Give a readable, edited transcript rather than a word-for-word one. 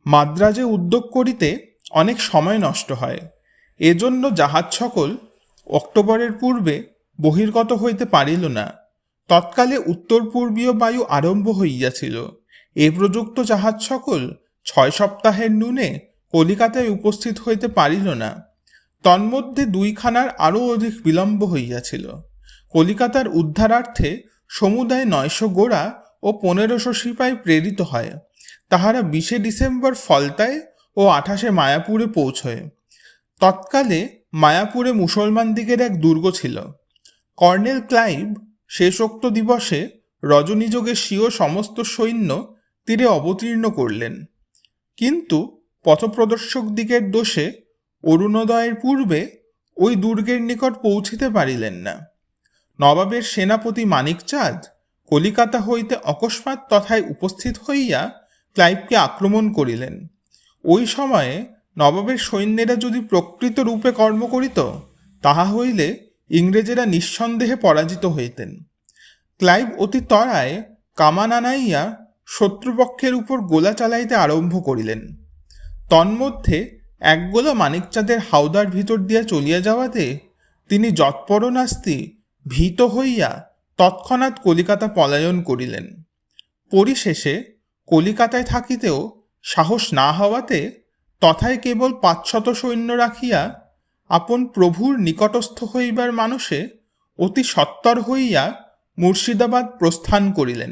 মাদ্রাজে উদ্যোগ করিতে অনেক সময় নষ্ট হয়। এজন্য জাহাজ সকল অক্টোবরের পূর্বে বহির্গত হইতে পারিল না। তৎকালে উত্তর পূর্বীয় বায়ু আরম্ভ হইয়াছিল। এ প্রযুক্ত জাহাজ সকল 6 সপ্তাহের ন্যূনে কলিকাতায় উপস্থিত হইতে পারিল না। তন্মধ্যে 2খানার আরও অধিক বিলম্ব হইয়াছিল। কলিকাতার উদ্ধারার্থে সমুদায় 900 গোড়া ও 1500 সিপাই প্রেরিত হয়। তাহারা 20 ডিসেম্বর ফলতায় ও 28 মায়াপুরে পৌঁছয়। তৎকালে মায়াপুরে মুসলমানদিগের এক দুর্গ ছিল। কর্নেল ক্লাইভ শেষোক্ত দিবসে রজনীযোগে স্বীয় সমস্ত সৈন্য তীরে অবতীর্ণ করলেন, কিন্তু পথপ্রদর্শক দিগের দোষে অরুণোদয়ের পূর্বে ওই দুর্গের নিকট পৌঁছিতে পারিলেন না। নবাবের সেনাপতি মানিকচাঁদ কলিকাতা হইতে অকস্মাৎ তথায় উপস্থিত হইয়া ক্লাইভকে আক্রমণ করিলেন। ওই সময়ে নবাবের সৈন্যেরা যদি প্রকৃত রূপে কর্ম করিত, তাহা হইলে ইংরেজেরা নিঃসন্দেহে পরাজিত হইতেন। ক্লাইভ অতি ত্বরায় কামান আনাইয়া শত্রুপক্ষের উপর গোলা চালাইতে আরম্ভ করিলেন। তন্মধ্যে এক গোলা মানিকচাঁদের হাওদার ভিতর দিয়া চলিয়া যাওয়াতে তিনি যৎপরনাস্তি ভীত হইয়া তৎক্ষণাৎ কলিকাতা পলায়ন করিলেন। পরিশেষে কলিকাতায় থাকিতেও সাহস না হওয়াতে তথায় কেবল 500 সৈন্য রাখিয়া আপন প্রভুর নিকটস্থ হইবার মানসে অতি সত্বর হইয়া মুর্শিদাবাদ প্রস্থান করিলেন।